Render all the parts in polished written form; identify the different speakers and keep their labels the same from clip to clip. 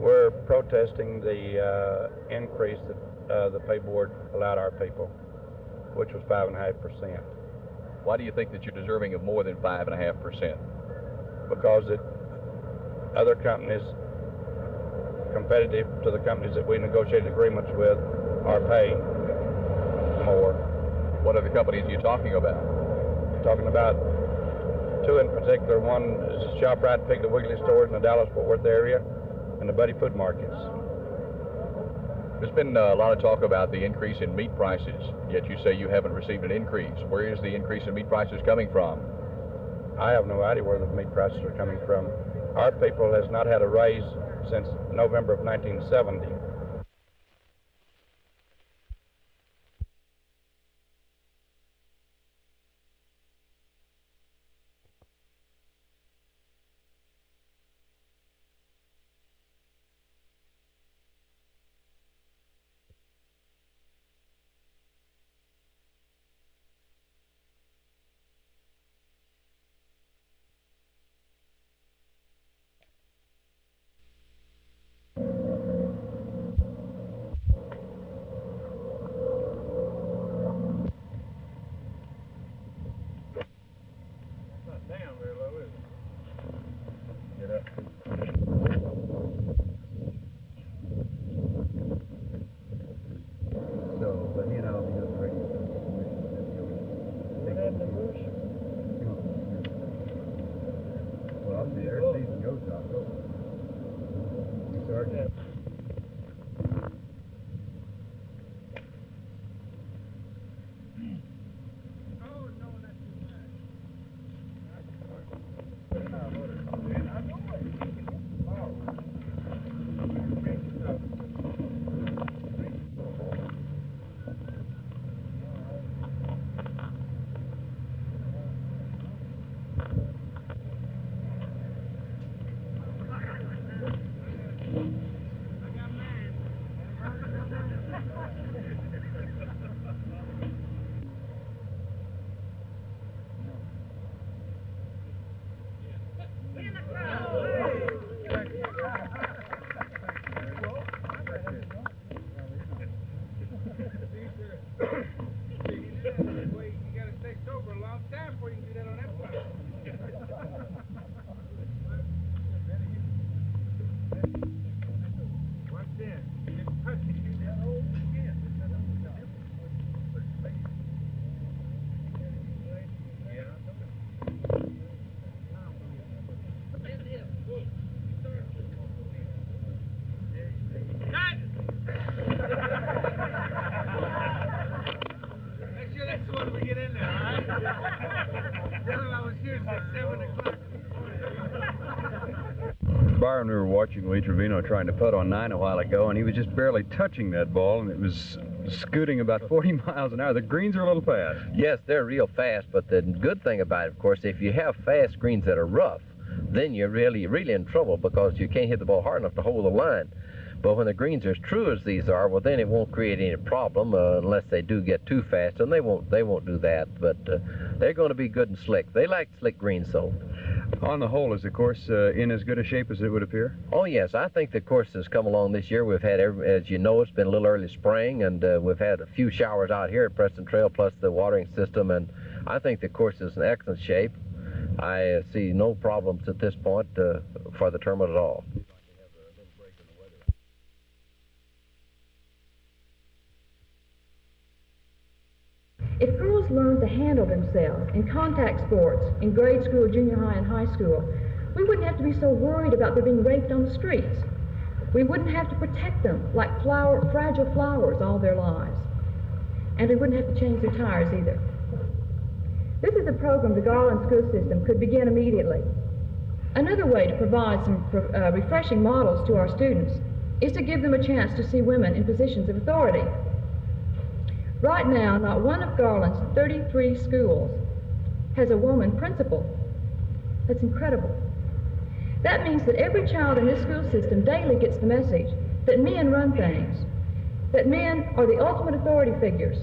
Speaker 1: We're protesting the increase that the pay board allowed our people, which was 5.5%.
Speaker 2: Why do you think that you're deserving of more than 5.5%?
Speaker 1: Because other companies, competitive to the companies that we negotiated agreements with, are paying more.
Speaker 2: What are the companies you're talking about?
Speaker 1: Talking about two in particular. One is the ShopRite Piggly Wiggly stores in the Dallas-Fort Worth area, and the Buddy Food Markets.
Speaker 2: There's been a lot of talk about the increase in meat prices, yet you say you haven't received an increase. Where is the increase in meat prices coming from?
Speaker 1: I have no idea where the meat prices are coming from. Our people has not had a raise since November of 1970.
Speaker 3: Byron, we were watching Lee Trevino trying to putt on 9 a while ago, and he was just barely touching that ball, and it was scooting about 40 miles an hour. The greens are a little fast.
Speaker 4: Yes, they're real fast, but the good thing about it, of course, if you have fast greens that are rough, then you're really in trouble because you can't hit the ball hard enough to hold the line. But when the greens are as true as these are, well, then it won't create any problem unless they do get too fast, and they won't do that. But they're going to be good and slick. They like slick greens, though.
Speaker 3: On the whole, is the course in as good a shape as it would appear?
Speaker 4: Oh, yes. I think the course has come along this year. We've had, as you know, it's been a little early spring, and we've had a few showers out here at Preston Trail, plus the watering system, and I think the course is in excellent shape. I see no problems at this point for the tournament at all.
Speaker 5: If girls learned to handle themselves in contact sports in grade school, junior high, and high school, we wouldn't have to be so worried about them being raped on the streets. We wouldn't have to protect them like fragile flowers all their lives. And we wouldn't have to change their tires either. This is a program the Garland school system could begin immediately. Another way to provide some refreshing models to our students is to give them a chance to see women in positions of authority. Right now, not one of Garland's 33 schools has a woman principal. That's incredible. That means that every child in this school system daily gets the message that men run things, that men are the ultimate authority figures.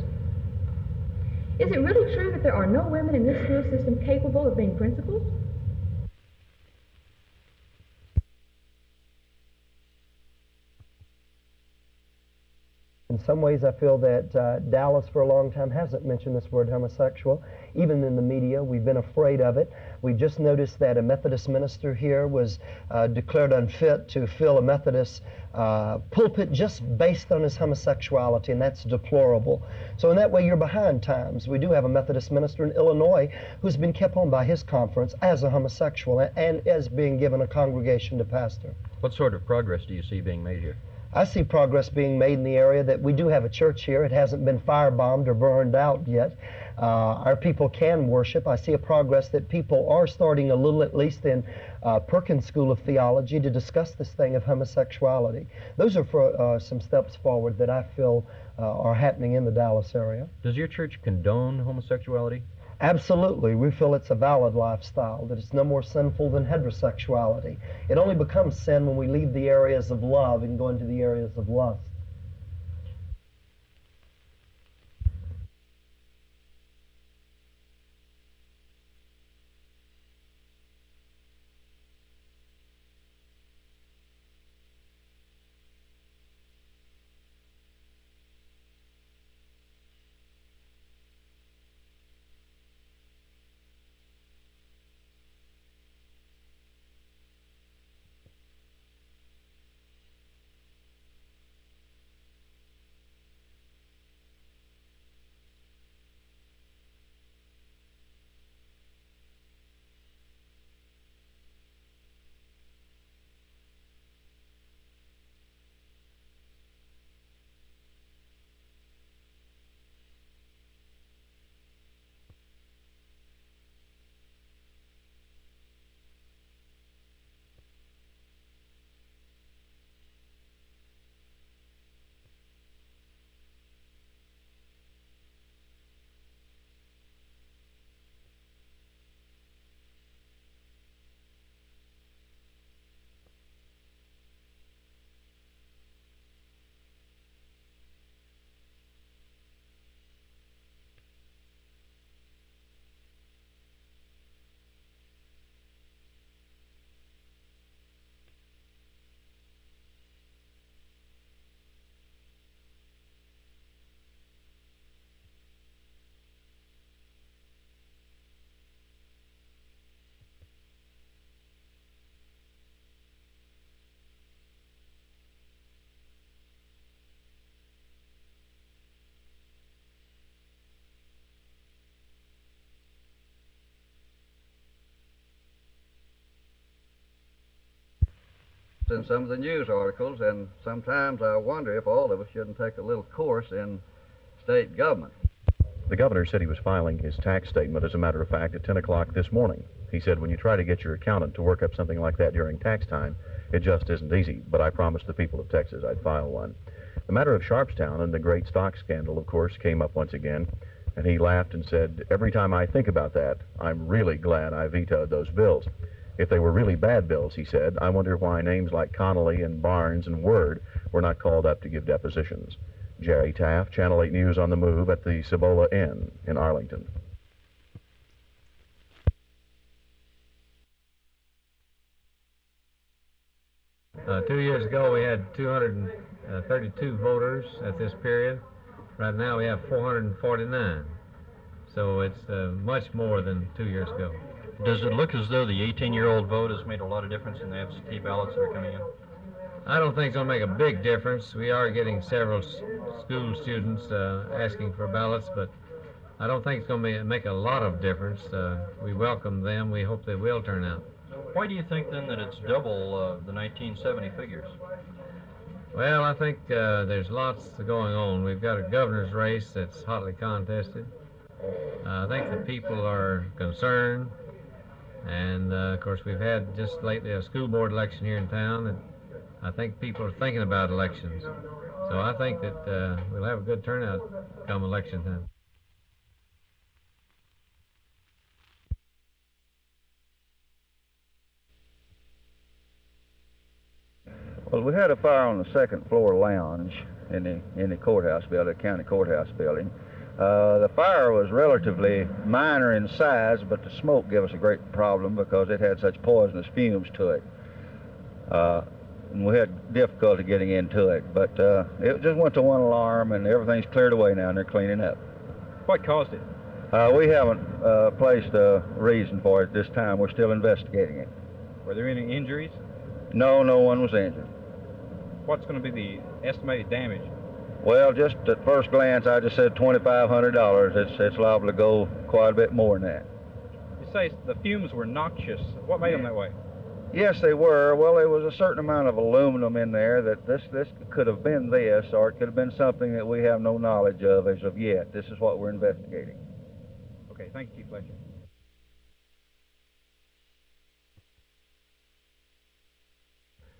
Speaker 5: Is it really true that there are no women in this school system capable of being principals?
Speaker 6: In some ways, I feel that Dallas for a long time hasn't mentioned this word homosexual. Even in the media, we've been afraid of it. We just noticed that a Methodist minister here was declared unfit to fill a Methodist pulpit just based on his homosexuality, and that's deplorable. So in that way, you're behind times. We do have a Methodist minister in Illinois who's been kept on by his conference as a homosexual and as being given a congregation to pastor.
Speaker 7: What sort of progress do you see being made here?
Speaker 6: I see progress being made in the area that we do have a church here. It hasn't been firebombed or burned out yet. Our people can worship. I see a progress that people are starting a little, at least in Perkins School of Theology, to discuss this thing of homosexuality. Those are for, some steps forward that I feel are happening in the Dallas area.
Speaker 7: Does your church condone homosexuality?
Speaker 6: Absolutely. We feel it's a valid lifestyle, that it's no more sinful than heterosexuality. It only becomes sin when we leave the areas of love and go into the areas of lust.
Speaker 3: In some of the news articles, and sometimes I wonder if all of us shouldn't take a little course in state government.
Speaker 2: The governor said he was filing his tax statement, as a matter of fact, at 10 o'clock this morning. He said when you try to get your accountant to work up something like that during tax time, it just isn't easy, but I promised the people of Texas I'd file one. The matter of Sharpstown and the great stock scandal, of course, came up once again, and he laughed and said, every time I think about that, I'm really glad I vetoed those bills. If they were really bad bills, he said, I wonder why names like Connolly and Barnes and Word were not called up to give depositions. Jerry Taft, Channel 8 News on the move at the Cibola Inn in Arlington.
Speaker 8: Two years ago, we had 232 voters at this period. Right now, we have 449. So it's much more than 2 years ago.
Speaker 7: Does it look as though the 18-year-old vote has made a lot of difference in the absentee ballots that are coming in?
Speaker 8: I don't think it's going to make a big difference. We are getting several school students asking for ballots, but I don't think it's going to make a lot of difference. We welcome them. We hope they will turn out.
Speaker 7: Why do you think, then, that it's double the 1970 figures?
Speaker 8: Well, I think there's lots going on. We've got a governor's race that's hotly contested. I think the people are concerned. And, of course, we've had just lately a school board election here in town, and I think people are thinking about elections. So I think that we'll have a good turnout come election time.
Speaker 3: Well, we had a fire on the second floor lounge in the courthouse building, the county courthouse building. The fire was relatively minor in size, but the smoke gave us a great problem because it had such poisonous fumes to it. and we had difficulty getting into it. But it just went to one alarm, and everything's cleared away now, and they're cleaning up.
Speaker 1: What caused it?
Speaker 3: We haven't placed a reason for it this time. We're still investigating it.
Speaker 1: Were there any injuries?
Speaker 3: No, no one was injured.
Speaker 1: What's going to be the estimated damage?
Speaker 3: Well, just at first glance, I just said $2,500. It's liable to go quite a bit more than that.
Speaker 1: You say the fumes were noxious. What made them that way?
Speaker 3: Yes, they were. Well, there was a certain amount of aluminum in there that this could have been this, or it could have been something that we have no knowledge of as of yet. This is what we're investigating.
Speaker 1: Okay, thank you, Chief Fletcher.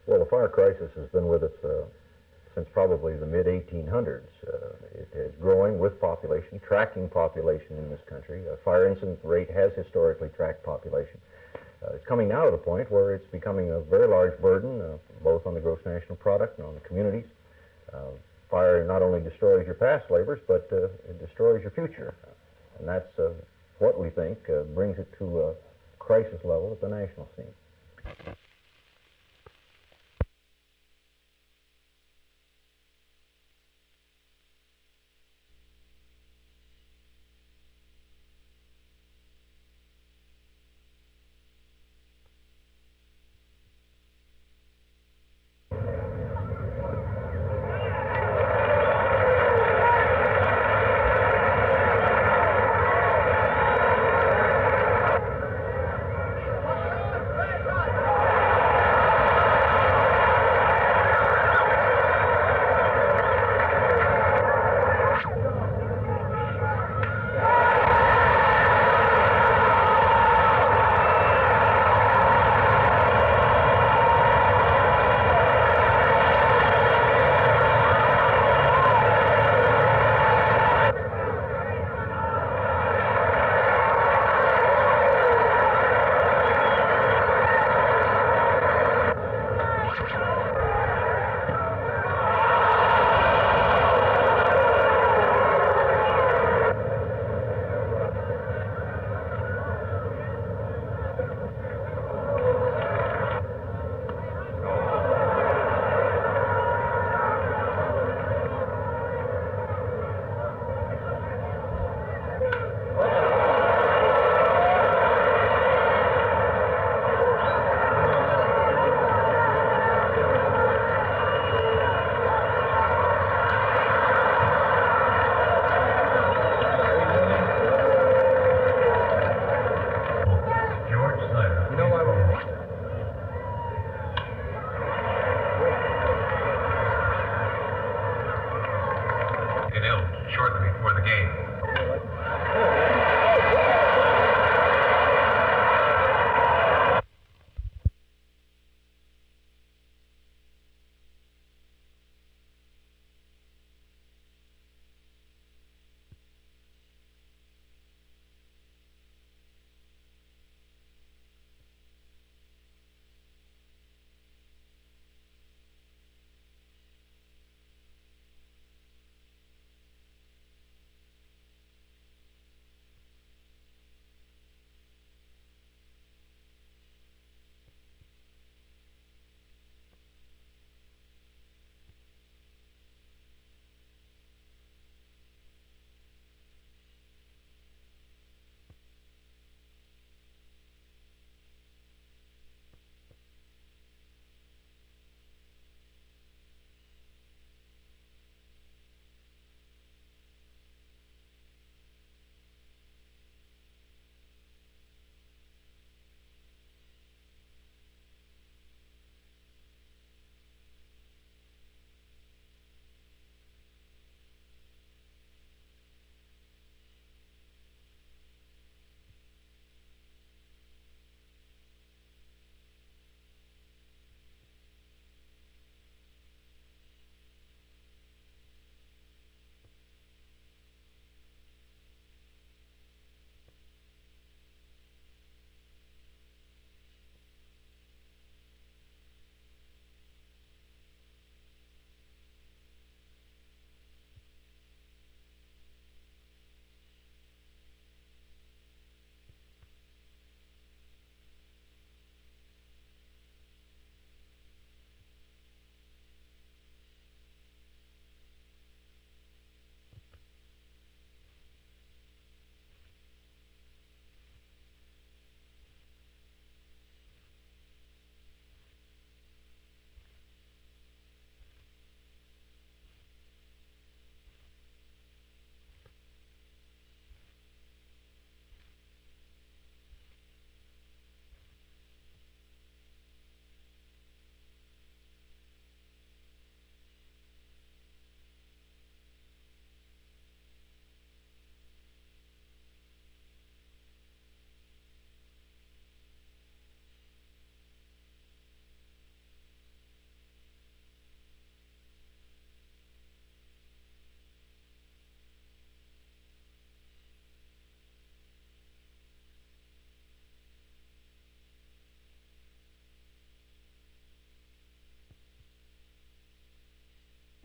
Speaker 2: Well, the fire crisis has been with us since probably the mid-1800s. It is growing with population, tracking population in this country. Fire incident rate has historically tracked population. It's coming now to the point where it's becoming a very large burden, both on the gross national product and on the communities. Fire not only destroys your past labors, but it destroys your future. And that's what we think brings it to a crisis level at the national scene.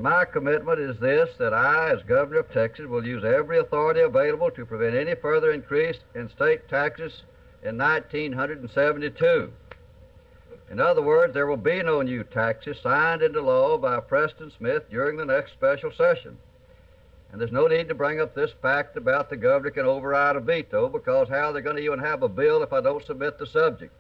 Speaker 3: My commitment is this, that I, as Governor of Texas, will use every authority available to prevent any further increase in state taxes in 1972. In other words, there will be no new taxes signed into law by Preston Smith during the next special session. And there's no need to bring up this fact about the governor can override a veto, because how they're going to even have a bill if I don't submit the subject.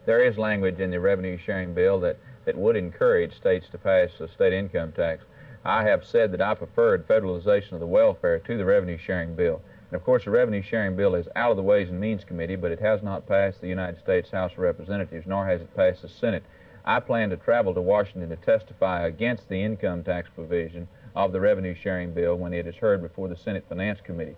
Speaker 9: There is language in the revenue sharing bill that would encourage states to pass a state income tax. I have said that I preferred federalization of the welfare to the revenue sharing bill. And of course the revenue sharing bill is out of the Ways and Means Committee, but it has not passed the United States House of Representatives, nor has it passed the Senate. I plan to travel to Washington to testify against the income tax provision of the revenue sharing bill when it is heard before the Senate Finance Committee.